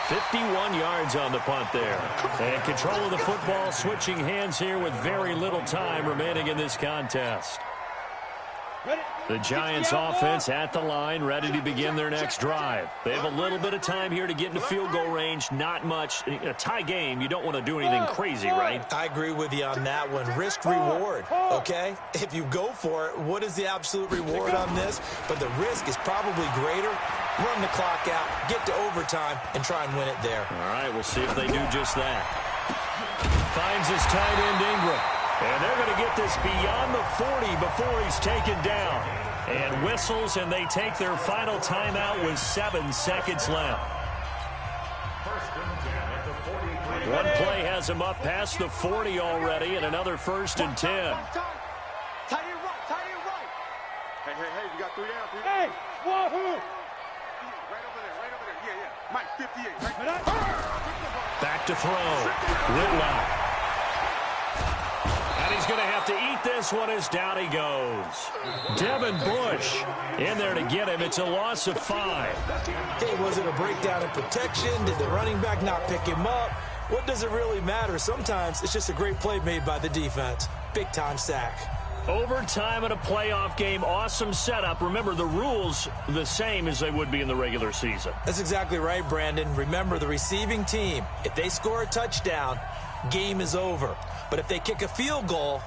51 yards on the punt there. And control of the football switching hands here with very little time remaining in this contest. The Giants offense at the line, ready to begin their next drive. They have a little bit of time here to get into field goal range. Not much. In a tie game, you don't want to do anything crazy, right? I agree with you on that one. Risk reward, okay? If you go for it, what is the absolute reward on this? But the risk is probably greater. Run the clock out, get to overtime, and try and win it there. All right, we'll see if they do just that. Finds his tight end Ingram. And they're going to get this beyond the 40 before he's taken down. And whistles, and they take their final timeout with 7 seconds left. One play has him up past the 40 already, and another 1st and 10. Tie it right. Hey, we got 3 down. Hey, wahoo! Right over there. Yeah. Mike, 58. Right. Back to throw. Whitlock. And he's going to have to eat this one as down he goes. Devin Bush in there to get him. It's a loss of 5. Hey, was it a breakdown in protection? Did the running back not pick him up? What does it really matter? Sometimes it's just a great play made by the defense. Big-time sack. Overtime in a playoff game. Awesome setup. Remember, the rules the same as they would be in the regular season. That's exactly right, Brandon. Remember, the receiving team, if they score a touchdown, game is over. But if they kick a field goal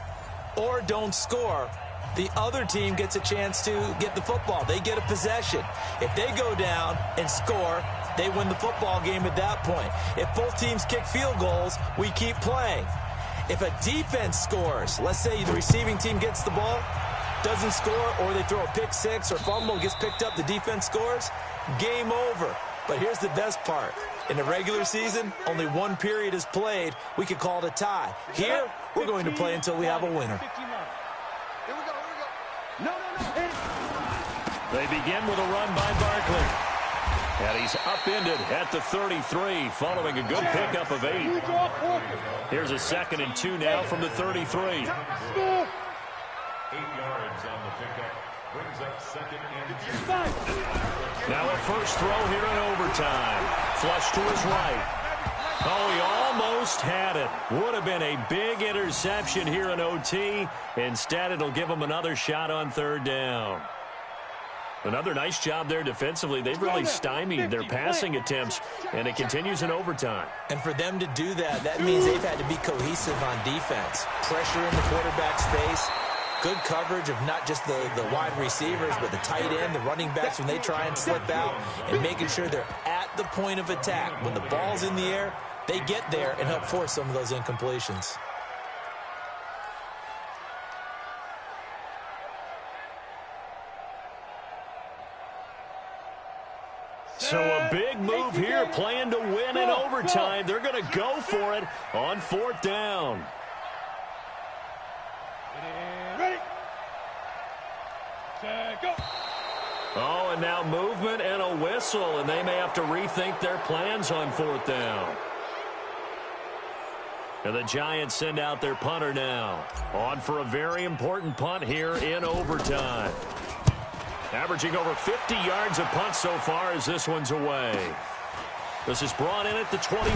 or don't score, the other team gets a chance to get the football. They get a possession. If they go down and score, they win the football game at that point. If both teams kick field goals, we keep playing. If a defense scores, let's say the receiving team gets the ball, doesn't score, or they throw a pick six or fumble, gets picked up, the defense scores, game over. But here's the best part. In the regular season, only 1 period is played. We could call it a tie. Here, we're going to play until we have a winner. Here we go. No. They begin with a run by Barkley. And he's upended at the 33 following a good pickup of 8. Here's a 2nd and 2 now from the 33. 8 yards on the pickup. Brings up 2nd and 2. Now a first throw here in overtime. Flush to his right. Oh, he almost had it. Would have been a big interception here in OT. Instead, it'll give him another shot on 3rd down. Another nice job there defensively. They've really stymied their passing attempts, and it continues in overtime. And for them to do that, that means they've had to be cohesive on defense. Pressure in the quarterback's face. Good coverage of not just the wide receivers, but the tight end, the running backs when they try and slip out, and making sure they're at the point of attack. When the ball's in the air, they get there and help force some of those incompletions. So a big move here, playing to win in overtime. They're going to go for it on 4th down. Ready. Set, go. Oh, and now movement and a whistle, and they may have to rethink their plans on 4th down. And the Giants send out their punter now. On for a very important punt here in overtime. Averaging over 50 yards a punt so far as this one's away. This is brought in at the 21.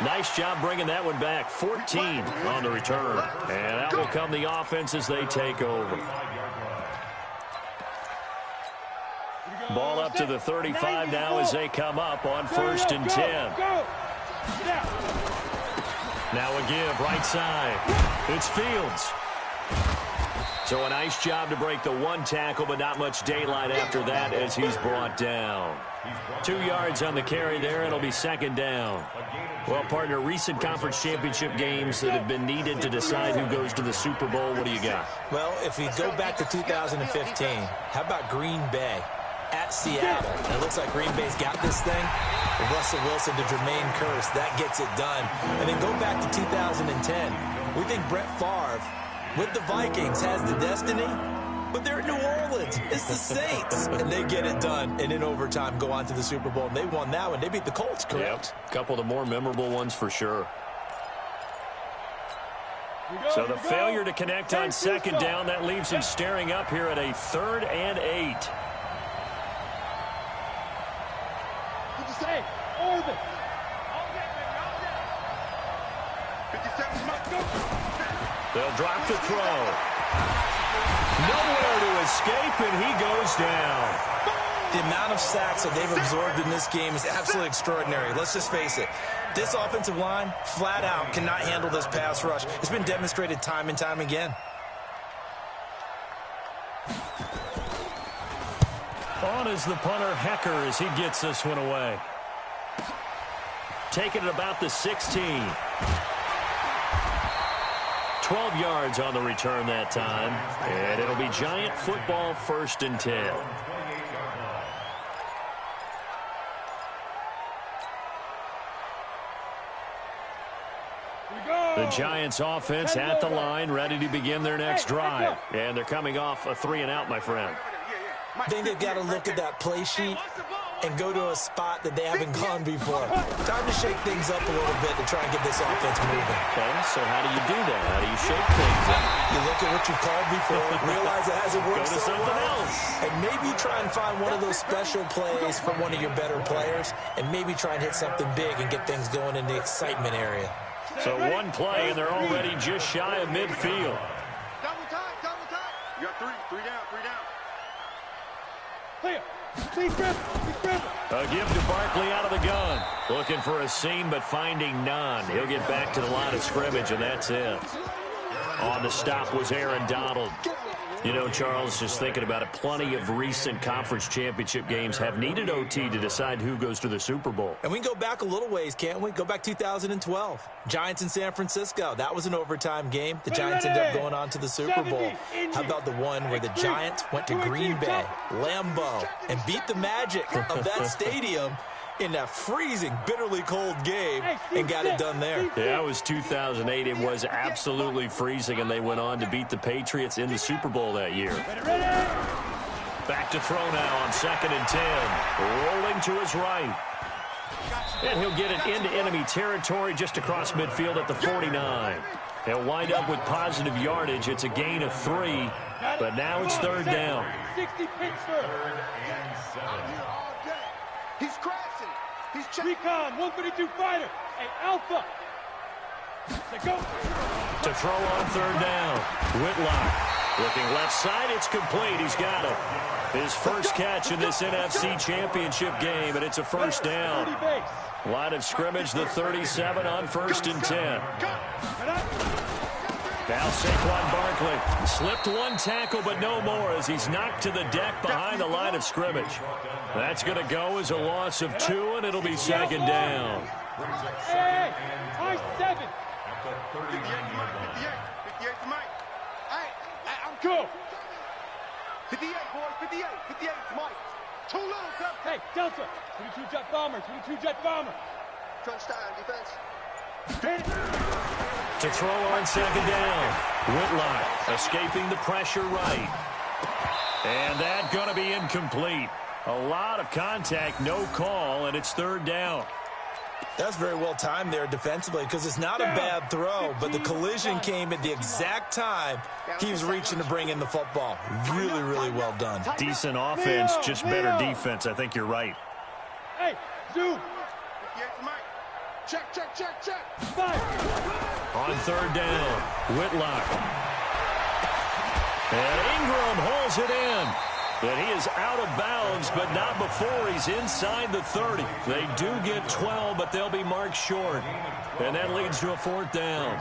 Nice job bringing that one back. 14 on the return. And that will come the offense as they take over. Ball up to the 35 now as they come up on 1st and 10. Now a give right side. It's Fields. So a nice job to break the one tackle, but not much daylight after that as he's brought down. 2 yards on the carry there. It'll be 2nd down. Well, partner, recent conference championship games that have been needed to decide who goes to the Super Bowl. What do you got? Well, if we go back to 2015, how about Green Bay at Seattle? And it looks like Green Bay's got this thing. Russell Wilson to Jermaine Kearse. That gets it done. And then go back to 2010. We think Brett Favre with the Vikings has the destiny, but they're in New Orleans. It's the Saints. And they get it done. And in overtime, go on to the Super Bowl. And they won that one. They beat the Colts, correct? Yep. A couple of the more memorable ones for sure. So the failure to connect on 2nd down, that leaves him staring up here at a 3rd and 8. What'd you say? Orbit. They'll drop the throw. Nowhere to escape, and he goes down. The amount of sacks that they've absorbed in this game is absolutely extraordinary. Let's just face it. This offensive line, flat out, cannot handle this pass rush. It's been demonstrated time and time again. On is the punter, Hecker, as he gets this one away. Taking it about the 16. 12 yards on the return that time. And it'll be Giant football, 1st and 10. The Giants offense at the line, ready to begin their next drive. And they're coming off a 3-and-out, my friend. I think they've got to look at that play sheet and go to a spot that they haven't gone before. Time to shake things up a little bit to try and get this offense moving. Okay, so how do you do that? How do you shake things up? You look at what you called before, realize it hasn't worked Go to so something well, else. and maybe try and find one of those special plays from one of your better players, and maybe try and hit something big and get things going in the excitement area. So one play, and they're already just shy of midfield. Double time, double time. You got three down, three down. Clear. A give to Barkley out of the gun. Looking for a seam, but finding none. He'll get back to the line of scrimmage, and that's it. On the stop was Aaron Donald. You know, Charles, just thinking about it, plenty of recent conference championship games have needed OT to decide who goes to the Super Bowl. And we can go back a little ways, can't we? Go back 2012. Giants in San Francisco. That was an overtime game. The Giants ended up going on to the Super Bowl. How about the one where the Giants went to Green Bay, Lambeau, and beat the magic of that stadium in that freezing, bitterly cold game and got it done there. Yeah, it was 2008. It was absolutely freezing, and they went on to beat the Patriots in the Super Bowl that year. Back to throw now on 2nd and 10. Rolling to his right. And he'll get it into enemy territory just across midfield at the 49. He'll wind up with positive yardage. It's a gain of 3, but now it's 3rd down. 60 Pittsburgh. He's crashing. He's Recon, 152 fighter. Hey, Alpha. Go. To throw on 3rd down. Whitlock looking left side. It's complete. He's got him. His first catch in this NFC Championship game, and it's a 1st down. Line of scrimmage, the 37 on 1st and 10. Now Saquon Barkley slipped one tackle, but no more as he's knocked to the deck behind the line of scrimmage. That's going to go as a loss of 2, and it'll be 2nd down. Hey, I 7. 58 to Mike. Hey, I'm Go. 58, boys, 58 to Mike. Too little, Cap. Hey, Delta. 22 jet bomber, 22 jet bomber. Touchdown, defense. To throw on 2nd down. Whitlock escaping the pressure right. And that's going to be incomplete. A lot of contact, no call, and it's 3rd down. That's very well timed there defensively because it's not a bad throw, but the collision came at the exact time he was reaching to bring in the football. Really, really well done. Decent offense, just better defense. I think you're right. Hey, zoom. 58 to Mike. Check, check, check, check. Fire. On third down, Whitlock. And Ingram hauls it in. And he is out of bounds, but not before he's inside the 30. They do get 12, but they'll be marked short. And that leads to a fourth down.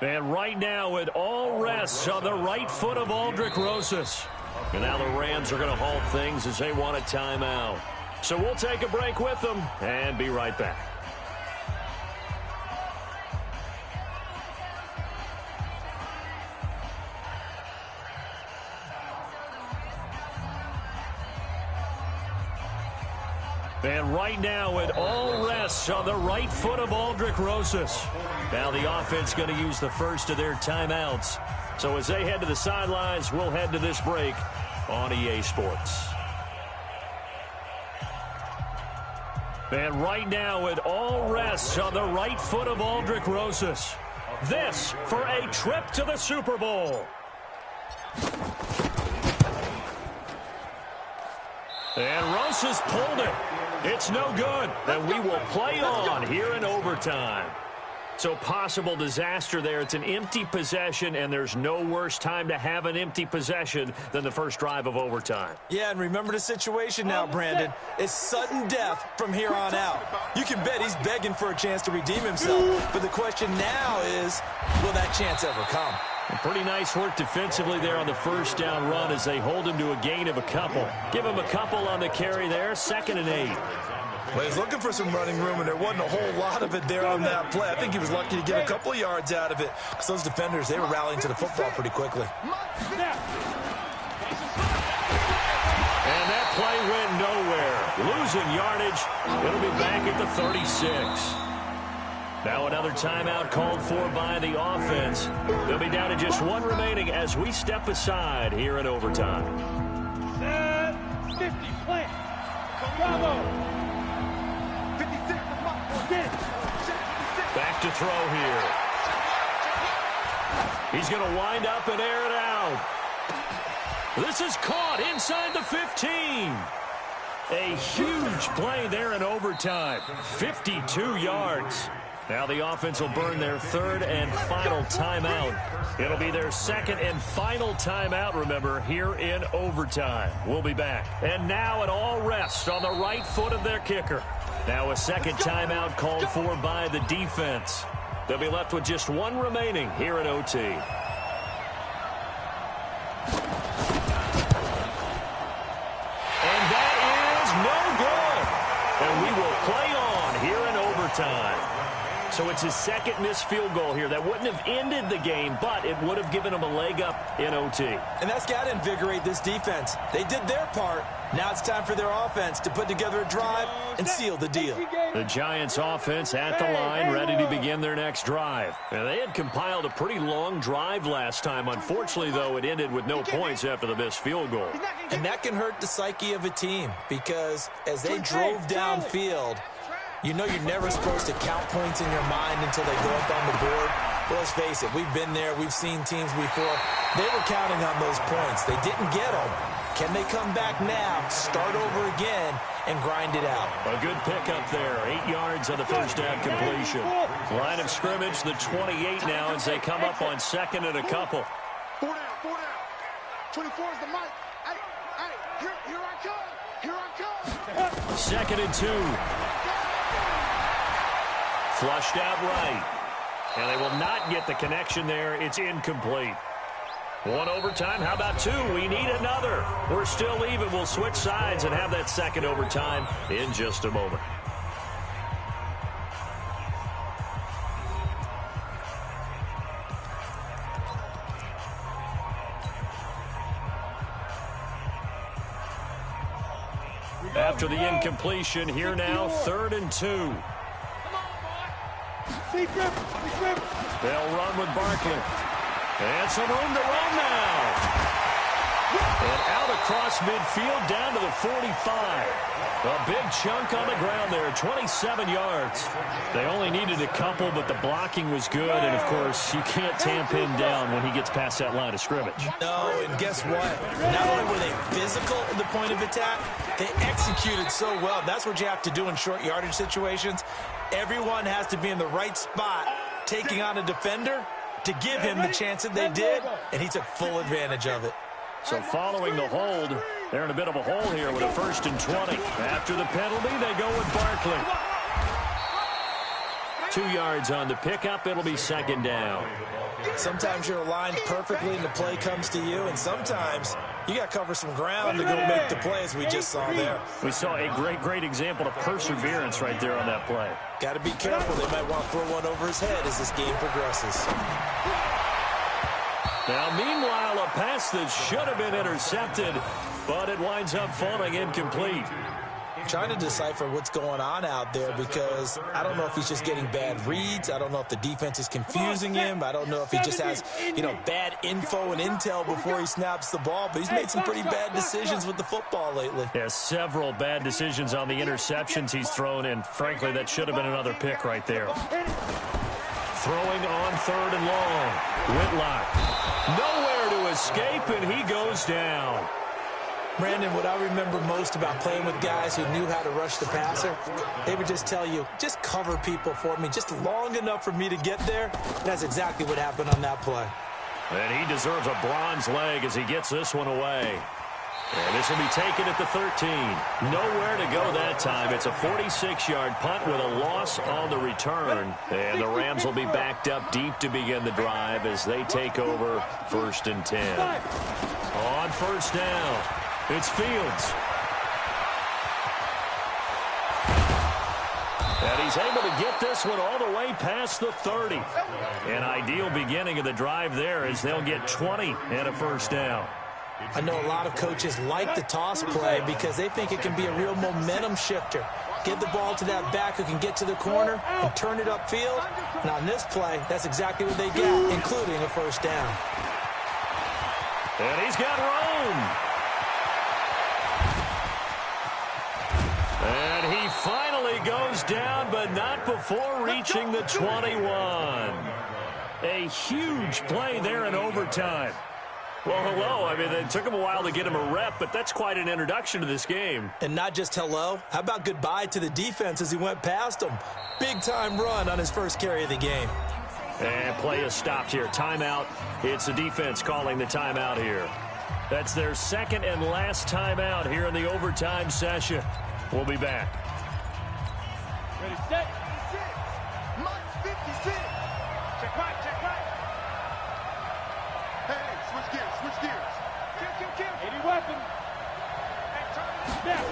And right now it all rests on the right foot of Aldrick Rosas. And now the Rams are going to halt things as they want a timeout. So we'll take a break with them and be right back. And right now it all rests on the right foot of Aldrick Rosas. Now the offense going to use the first of their timeouts. So as they head to the sidelines, we'll head to this break on EA Sports. And right now it all rests on the right foot of Aldrick Rosas. This for a trip to the Super Bowl. And Rosas pulled it. It's no good, and we will play on here in overtime. So possible disaster there. It's an empty possession, and there's no worse time to have an empty possession than the first drive of overtime. Yeah, and remember the situation now, Brandon. It's sudden death from here on out. You can bet he's begging for a chance to redeem himself. But the question now is, will that chance ever come? Pretty nice work defensively there on the first down run as they hold him to a gain of a couple. Give him a couple on the carry there, 2nd and 8. Well, he's looking for some running room, and there wasn't a whole lot of it there on that play. I think he was lucky to get a couple of yards out of it because those defenders, they were rallying to the football pretty quickly. And that play went nowhere. Losing yardage. It'll be back at the 36. Now another timeout called for by the offense. They'll be down to just one remaining as we step aside here in overtime. 50, plant. Bravo. 56 to Mike. Back to throw here. He's going to wind up and air it out. This is caught inside the 15. A huge play there in overtime. 52 yards. Now the offense will burn their third and final timeout. It'll be their second and final timeout, remember, here in overtime. We'll be back. And now it all rests on the right foot of their kicker. Now a second timeout called for by the defense. They'll be left with just one remaining here at OT. And that is no good. And we will play on here in overtime. So it's his second missed field goal here. That wouldn't have ended the game, but it would have given him a leg up in OT. And that's got to invigorate this defense. They did their part. Now it's time for their offense to put together a drive and seal the deal. The Giants offense at the line, ready to begin their next drive. And they had compiled a pretty long drive last time. Unfortunately, though, it ended with no points after the missed field goal. And that can hurt the psyche of a team because as they drove downfield, you know you're never supposed to count points in your mind until they go up on the board. Well, let's face it, we've been there. We've seen teams before. They were counting on those points. They didn't get them. Can they come back now, start over again, and grind it out? A good pickup there. 8 yards on the first down completion. Line of scrimmage, the 28 now as they come up on second and a couple. 4 down. 24 is the mic. Hey, here I come. Here I come. 2nd and 2. Flushed out right. And they will not get the connection there. It's incomplete. One overtime. How about two? We need another. We're still even. We'll switch sides and have that second overtime in just a moment. After the incompletion, here now, 3rd and 2. Secret. They'll run with Barkley. And some room to run now. And out across midfield down to the 45. A big chunk on the ground there, 27 yards. They only needed a couple, but the blocking was good. And, of course, you can't tamp him down when he gets past that line of scrimmage. No, and guess what? Not only were they physical at the point of attack, they executed so well. That's what you have to do in short yardage situations. Everyone has to be in the right spot, taking on a defender to give him the chance that they did, and he took full advantage of it. So following the hold, they're in a bit of a hole here with a 1st and 20. After the penalty, they go with Barkley. 2 yards on the pickup. It'll be 2nd down. Sometimes you're aligned perfectly and the play comes to you, and sometimes you got to cover some ground to go make the play, as we just saw there. We saw a great example of perseverance right there on that play. Got to be careful. They might want to throw one over his head as this game progresses. Now, meanwhile, a pass that should have been intercepted, but it winds up falling incomplete. Trying to decipher what's going on out there, because I don't know if he's just getting bad reads. I don't know if the defense is confusing him. I don't know if he just has, bad info and intel before he snaps the ball. But he's made some pretty bad decisions with the football lately. Yeah, several bad decisions on the interceptions he's thrown, and frankly, that should have been another pick right there. Throwing on 3rd and long. Whitlock. Nowhere to escape, and he goes down. Brandon, what I remember most about playing with guys who knew how to rush the passer, they would just tell you, just cover people for me, just long enough for me to get there. That's exactly what happened on that play. And he deserves a bronze leg as he gets this one away. And this will be taken at the 13. Nowhere to go that time. It's a 46-yard punt with a loss on the return. And the Rams will be backed up deep to begin the drive as they take over 1st and 10. On 1st down, it's Fields. And he's able to get this one all the way past the 30. An ideal beginning of the drive there as they'll get 20 and a 1st down. I know a lot of coaches like the toss play because they think it can be a real momentum shifter. Get the ball to that back who can get to the corner and turn it upfield. And on this play, that's exactly what they get, including a 1st down. And he's got room. And he finally goes down, but not before reaching the 21. A huge play there in overtime. Well, hello. I mean, it took him a while to get him a rep, but that's quite an introduction to this game. And not just hello. How about goodbye to the defense as he went past him? Big-time run on his first carry of the game. And play is stopped here. Timeout. It's the defense calling the timeout here. That's their 2nd and last timeout here in the overtime session. We'll be back. Ready, set. 56. Mike 56. Check right. Hey, switch gears. Kill. Any weapon. Snap.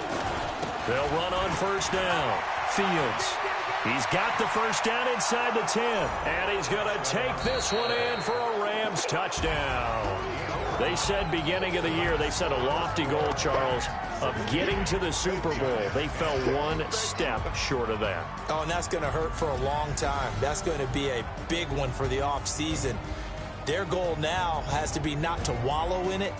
They'll run on 1st down. Fields. He's got the 1st down inside the 10. And he's going to take this one in for a Rams touchdown. They said beginning of the year, they set a lofty goal, Charles, of getting to the Super Bowl. They fell one step short of that. Oh, and that's going to hurt for a long time. That's going to be a big one for the offseason. Their goal now has to be not to wallow in it,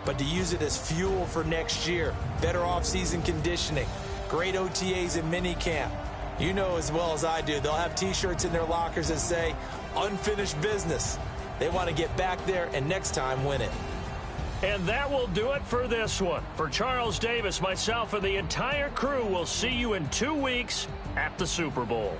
but to use it as fuel for next year. Better offseason conditioning, great OTAs and minicamp. You know as well as I do, they'll have T-shirts in their lockers that say, unfinished business. They want to get back there and next time win it. And that will do it for this one. For Charles Davis, myself, and the entire crew, we'll see you in 2 weeks at the Super Bowl.